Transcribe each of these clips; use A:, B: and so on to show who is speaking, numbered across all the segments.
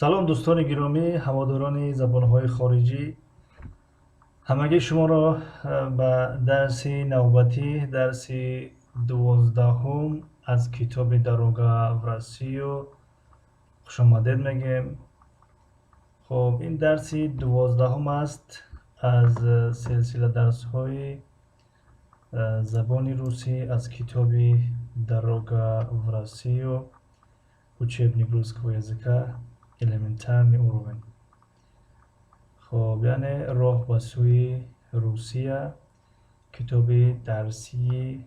A: салом дӯстони гиромӣ, ҳаводорони забонҳои хориҷӣ, ҳамагӣ шуморо ба дарси навбатӣ, дарси 12 аз китоби Дарога в Россию хушомадед мегӯем. хуб, ин дарси 12 аст аз силсила дарсҳои забони русӣ аз китоби Дарога в Россию, учебник русского языка, элементарный уровень. хуб, яъне роҳ ба сӯи Русия, китоби дарсии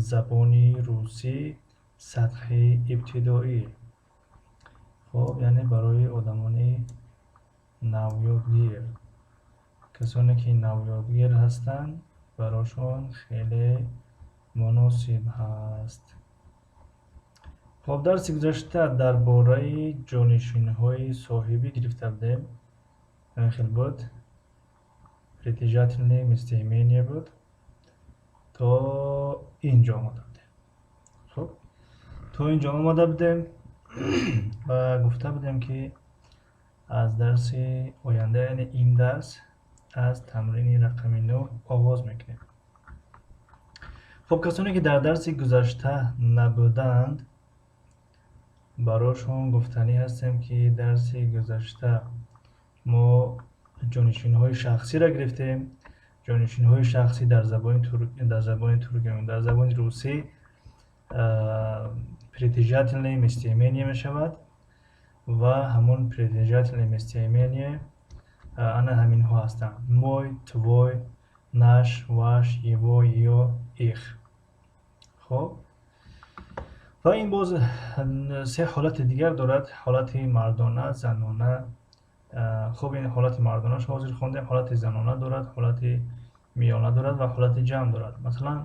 A: забони русӣ сатҳи ибтидоӣ. хуб, яъне барои одамони навёдгир, касоне ки навёдгир ҳастанд, барошон хеле муносиб ҳаст. хуб, дарси гузашта дар бораи ҷонишинҳои соҳибӣ гирифта будем. хел буд притяжательное местоимение буд. То инҷо омада будем. хуб, то инҷо омада будем ва гуфта будем ки аз дарси оянда, яъне ин дарс аз тамрини рақами 9 оғоз мекунем. хуб, касоне ки дар дарси гузашта набуданд, барошон гуфтанӣ ҳастем ки дарси гузашта мо ҷонишинҳои шахсиро гирифтем. ҷонишинҳои шахсӣ дар забони русӣ притяжательное местоимение мешавад ва ҳамон притяжательное местоимение ана ҳаминҳо ҳастанд: мой, твой, наш, ваш, его, её, их. хуб, ва ин боз се ҳолати дигар дорад: ҳолати мардона, занона. хуб, ин ҳолати мардонааш ҳозир хондем, ҳолати занона дорад, ҳолати миёна дорад ва ҳолати ҷамъ дорад. Масалан,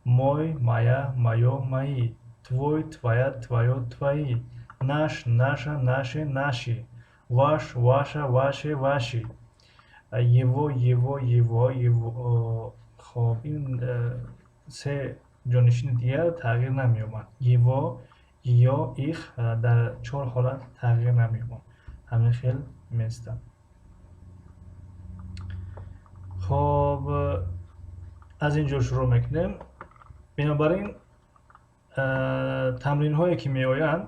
A: мой, моя, моё, мои, твой, твоя, твоё, твои, наш, наша, наши, наши, ваш, ваша, ваше, ваши, его, его, его, его. хуб, ин се ҷонишини дигар тағйир намеёбанд. Его, её, их дар 4 ҳолат тағйир намеёбанд. ҳамин хел места. хуб, аз инҷо шурӯъ мекунем. Бинобар ин тамринҳое ки меоянд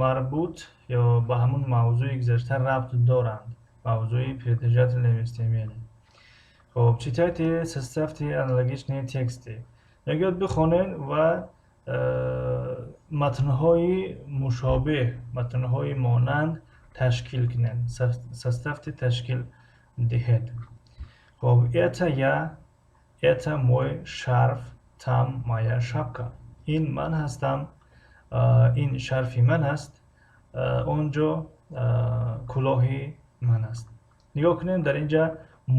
A: марбут ё ба ҳамон мавзӯи гузашта рабт доранд, мавзӯи притяжательное местоимение. хуб, читайте, составьте аналогичные тексты. мегӯяд бихонед ва матнҳои мушобеҳ, матнҳои монанд ташкил кунед. Составьте, ташкил диҳед. хуб, это я, это мой шарф, там моя шапка. ин ман ҳастам, ин шарфи ман аст, онҷо кӯлоҳи ман аст. нигоҳ кунем, дар инҷа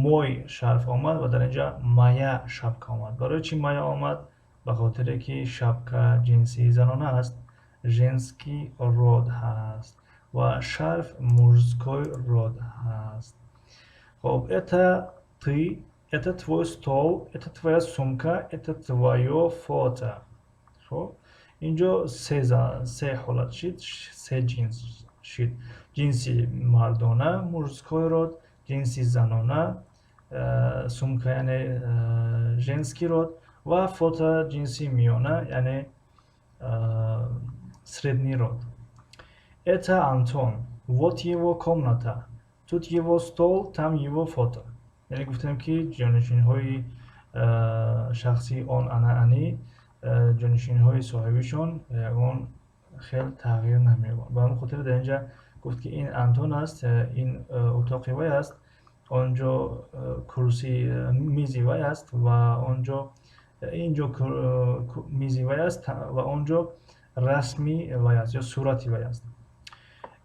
A: мой шарф омад ва дар инҷа моя шапка омад. барои чӣ моя омад? ба хотире ки шапка ҷинси занона аст, женский род ҳаст ва шарф мужской род ҳаст. хуб, это ты, это твой стол, это твоя сумка, это твоё фото. хуб, инҷо се ҳолат шид, се ҷинс шид. ҷинси мардона, мужской род, ҷинси занона, сумка яъне женский род ва фото ҷинси миёна, яъне средний род. Это Антон, вот его комната, тут его стол, там его фото. яъне гуфтем ки ҷонишинҳои шахси он ана анӣ, ҷонишинҳои соҳибишон ягон хел тағйир намеёбанд. ба ҳамин хотир дар инҷа гуфт ки ин Антон аст, ин утоқи вай аст, онҷо курси мизи вай аст ва онҷо инҷо мизи вай аст ва онҷо расми вай аст ё сурати вай аст.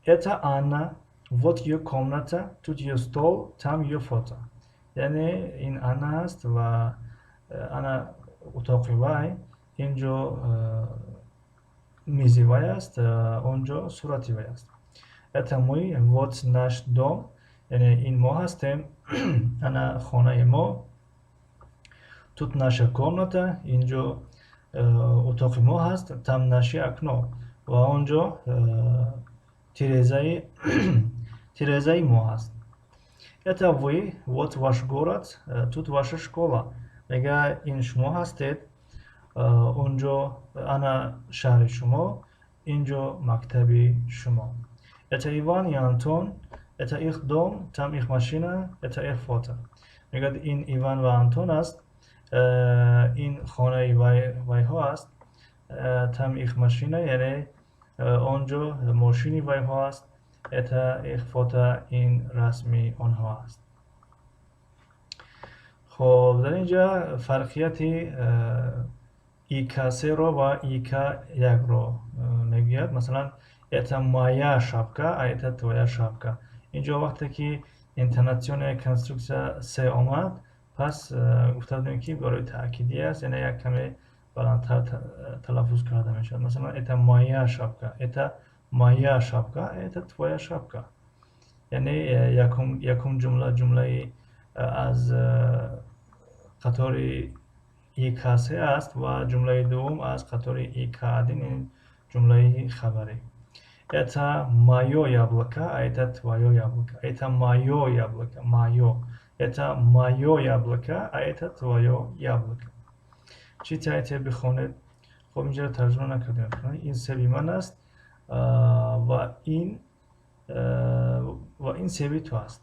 A: Это Анна, вот её комната, тут её стол, там её фото. яъне ин Анна аст ва ана утоқи вай, инҷо мизи вай аст, онҷо сурати вай аст. Это мы, вот наш дом, яъне ин мо ҳастем, ана хонаи мо. Тут наша комната, инҷо утоқи мо ҳаст, там наши окно ва онҷо тирезаи тирезаи мо ҳаст. Это вы, вот ваш город, тут ваша школа. Мега ин шумо ҳастед, онҷо ана шаҳри шумо, инҷо мактаби шумо. Это Иван и Антон, это их дом, там их машина, это их фото. Мега ин Иван ва Антон аст, ин хонаи вайҳо аст, там их машина, яъне онҷо мошини вайҳо аст, это их фото, ин расми онҳо аст. хоб дар инҷа фарқияти ик-ро ва ик-ро мегӯяд. Масалан, это моя шапка, а это твоя шапка. Инҷо вақте ки интонационияи конструкция се омад, пас гуфта будем ки барои таъкидӣ аст, яъне як каме баландтар талаффуз карда мешавад. Масалан, это моя шапка, это моя шапка, это твоя шапка. Яъне якум ҷумла ҷумлаи аз қатори ик-се аст ва ҷумлаи дуввум аз қатори ик-1. Ин ҷумлаи хабарӣ. Это моё яблоко, а это твоё яблоко. Это моё яблоко, моё. Это моё яблоко, а это твоё яблоко. Читайте, бихонед. хоб инҷа тарҷума накардем. ин себи ман аст ва ин себи ту аст.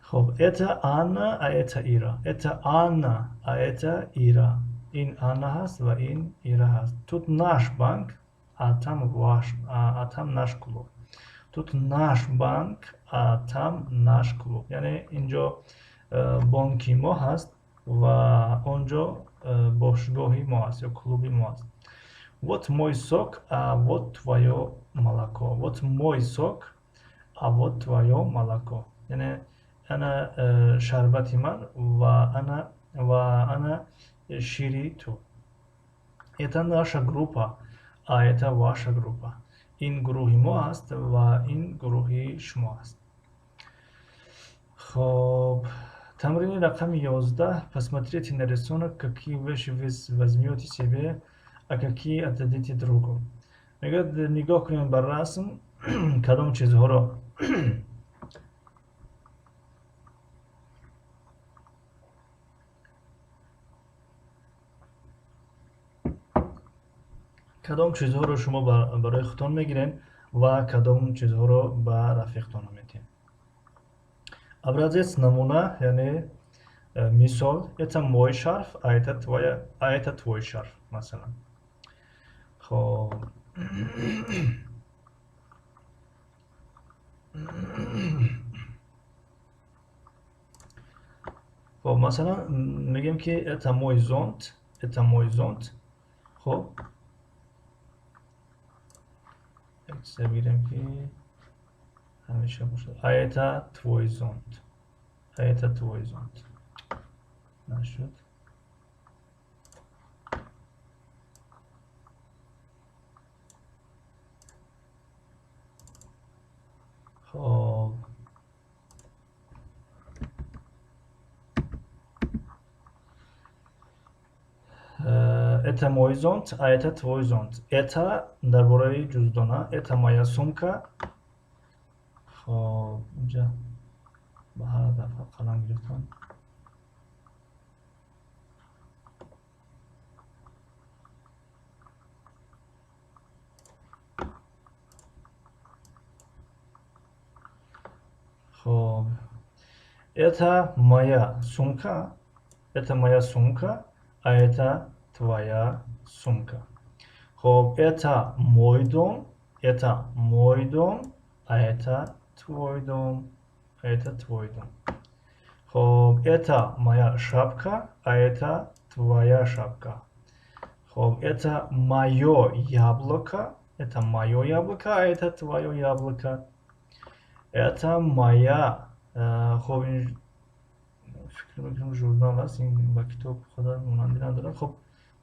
A: хоб, это Анна, а это Ира. Это Анна, а это Ира. Ин Анна ҳаст ва ин Ира ҳаст. Тут наш банк, а там наш клуб. Тут наш банк, а там наш клуб. Яъне инҷо бонки мо ҳаст ва онҷо бошгоҳи мо аст ё клуби мо аст. Вот мой сок, а вот твоё молоко. Вот мой сок, а вот твоё молоко. Яъне ана шарбати ман ва ана шири ту. Это наша группа, а это ваша группа. Ин гурӯҳи мо аст ва ин гурӯҳи шумо аст. хоб, тамрини рақами 11. Посмотрите на рисунок, какие вещи вы возьмете себе, а какие отдадите другу. Мегӯяд нигоҳ кунед ба расм, кадом чизҳоро кадом чизҳоро шумо барои худтон мегиред ва кадом чизҳоро ба рафиқтон медиҳед. Образец намуна, яъне мисол. Это мой шарф, а это твой шарф, масалан. хоб, хоб, масалан мегем ки это мой зонт, это мой зонт. хоб, бигирем ки ҳамеша бошад. А это твой зонт. А это твой зонт. Нашуд. хоб, это мой зонт, а это твой зонт. Это дар бораи ҷуздона. Это моя сумка. хоб, инҷа ба ҳар дафъа қалам гирифтам. хоб, это моя сумка. Это моя сумка, а это твоя сумка. хоб, это мой дом. Это мой дом, а это твой дом. Это твой дом. хоб, это моя шапка, а это твоя шапка. хоб, это моё яблоко. Это моё яблоко, а это твоё яблоко. Это моя. хоб, фикр мекунам журнал аст. ин ба китоб худа монандӣ надорад. хоб,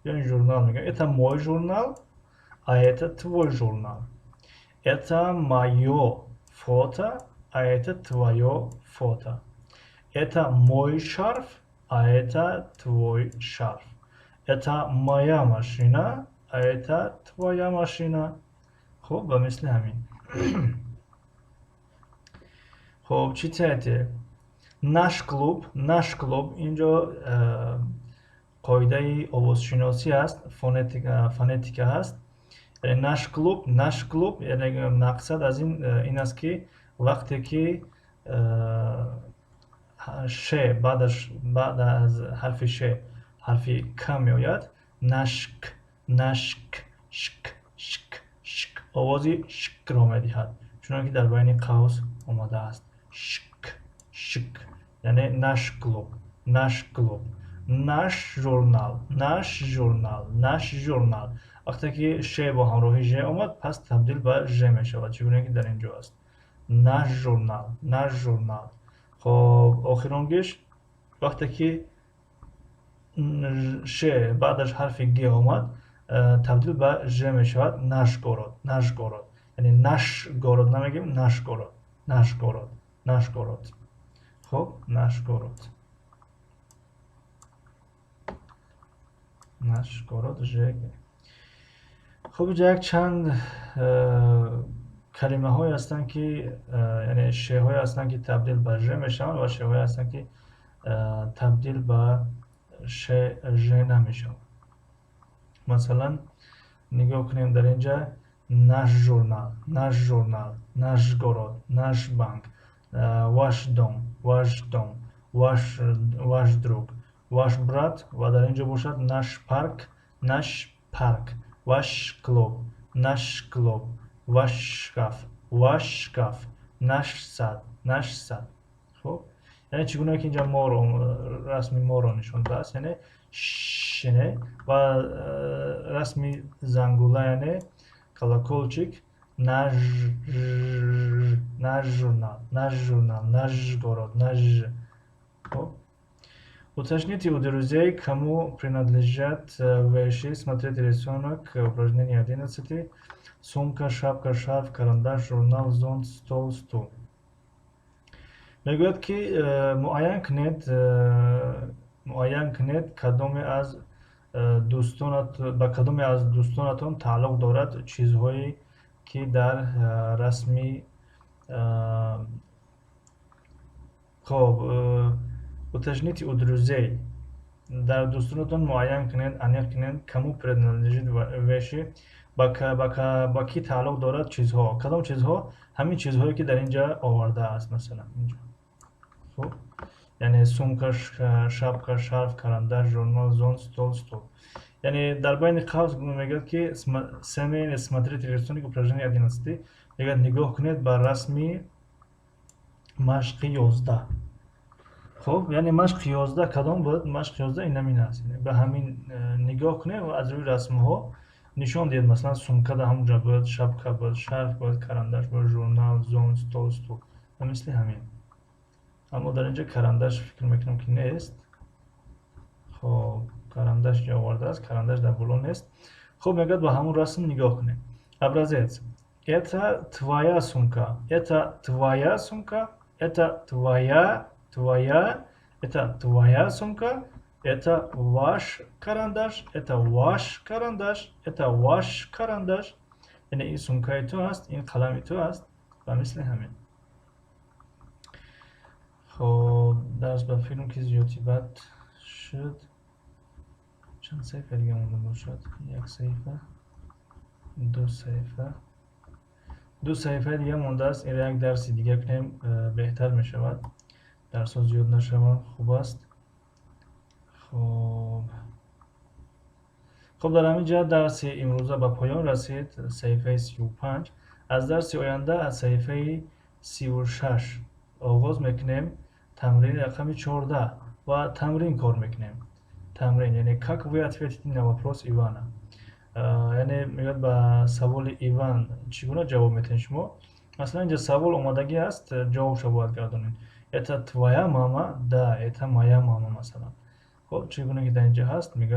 A: ин журнал мегӯям. Это мой журнал, а это твой журнал. Это моё фото, а это твоё фото. Это мой шарф, а это твой шарф. Это моя машина, а это твоя машина. خب و مثل همین. خب چی تاییده؟ نش کلوب اینجا قاعده آوازشناسی است، فونتیکا هست. یعنی نش کلوب یعنی مقصد از این است که وقتی که ش بعد از حرف ش حرف ک می آید، نشک شک آوازی شک را می دهد، چون که در بین قوس آمده است. شک یعنی نش کلوب نش ژورنال. وقتی که ش با همراهی ژ آمد پس تبدیل به ژ می شود، چگونه که در اینجا است. نش ژورنال. خب آخرانگیش وقتی که ش بعدش حرف گ آمد تبدیل به ژ می شود. نشگاراد یعنی نشگاراد نمیگیم، نشگاراد. خب نشگاراد ژ. خب اینجا یک چند کلمه های هستند که یعنی ش های هستند که تبدیل به ژ می شوند و ش های هستند که تبدیل به ژ نمی شوند. مثلا نگاه کنیم در اینجا نش ژورنال، نشگاراد، نش بانک، واش دom، واش دروگ، واش برات و در اینجا باشد نش پارک، واش کلوب، واش شکاف، نش سد. خب یعنی چگونه که اینجا رسمی ما رو نشون است، یعنی شنه و رسمی زنگوله یعنی کلاکولچیک، ژورنال، город. Уточните у друзей, кому принадлежат вещи. Смотрите рисунок, упражнение 11. Сумка, шапка, шарф, карандаш, журнал, зонт, стул. میگوید که معین کنید کدام از دوستانتان تعلق دارد چیزهایی که در رسمی خب уточните у друзей در دوستانتان معین کنید انیق کنید کمو принадлежит вещи با کی تعلق دارد چیزها. کدام چیزها؟ همین چیزهایی که در اینجا آورده است. مثلا اینجا خب یعنی سومکا، شапка, шарф, карандаш, журнал, зонт, стул. یعنی در بین قوس میگه که смотрите рисунок упражнение 11 میگه نگاه کنید بر رسمی مشق 11. خب یعنی مشق 11 کدام بود؟ مشق 11 این همین است. به همین نگاه کنید و از روی رسم ها نشان دید. مثلا سومکا در همونجا بود، شапка بود، شارف بود، карандаш بود، ژورنال، زونت، стул و مثل همین. اما در اینجا карандаш فکر میکنم که نیست. خب карандаш جا آورده است، карандаш در بالا نیست. خب میگه با همون رسم نگاه کنید. образец. Это твоя сумка. Это твоя сумка. Это твоя сумка. Это ваш карандаш. Это ваш карандаш. Это ваш карандаш. یعنی این سومکای تو است، این قلم تو است و مثل همین. خب درس به فیلم که زیادی بد شد. چند صفحه دیگه مونده باشد؟ یک صفحه، دو صفحه دیگه مونده است. این یک درسی دیگه کنیم بهتر می شود. درس ها زیاد نشوند خوب است. خب در همین جهت درس امروزه به پایان رسید. صفحه 35. از درس آینده از صفحه 36 آغاز میکنیم. تمرین رقم 14 و تمرین کار میکنیم. تمرین یعنی как вы ответите на вопрос Ивана. یعنی میگه به سوال ایوان چگونه جواب میتین شما. مثلا اینجا سوال اومدگی است، جوابشو باید گردونین. Это твоя мама? Да, это моя мама مثلا. خب چگونه که در اینجا هست میگه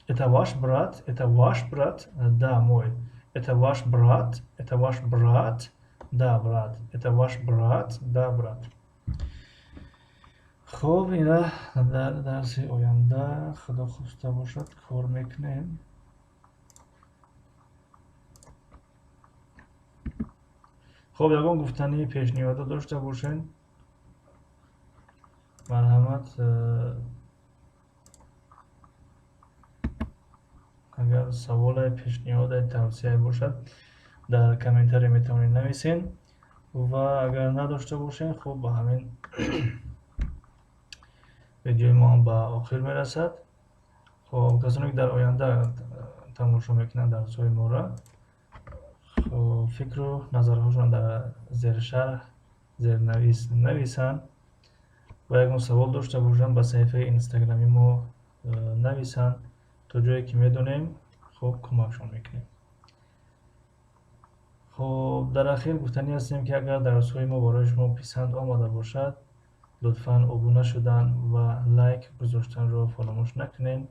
A: это ваш брат? Это ваш брат? Да, мой. Это ваш брат? Это ваш брат? Да, брат. Это ваш брат? Да, брат. خب اینا در درس آینده خدا خواسته باشد کار میکنیم. خب یگان گفتنی پیشنهاد داشته باشین. مرحمت اگر سوال پیشنهاد توصیه باشد در کامنتاری میتونید نویسین و اگر نداشته باشین خب با همین ویدیوی ما هم به آخر میرسد. خب کسانی که در آینده تماشا میکنند درس‌های ما را خب فکر و نظرهاشون در زیر شرح زیر نویسن و اگر سوال داشته باشن به صفحه اینستاگرامی ما نویسن تا جایی که میدونیم خب کمکشون میکنیم. خب در اخیر گفتنی هستیم که اگر درس‌های ما برای شما پسند آمده باشد لطفاً ابونه شدن و لایک گذاشتن رو فراموش نکنین.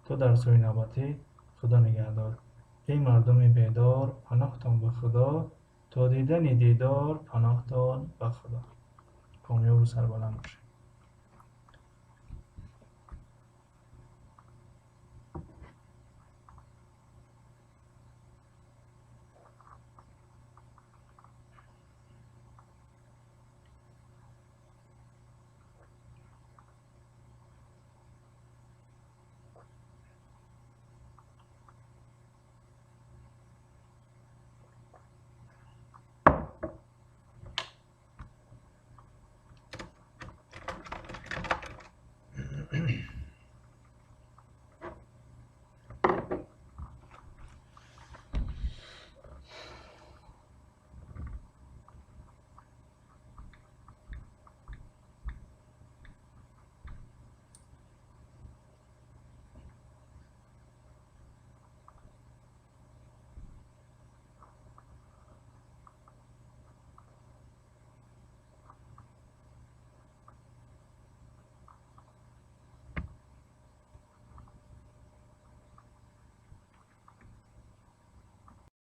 A: تا درس‌های نوبتی خدا نگهدار. ای مردم بیدار پناهتان به خدا، تا دیدن دیدار پناهتان به خدا. کامیاب و سربلند باشید.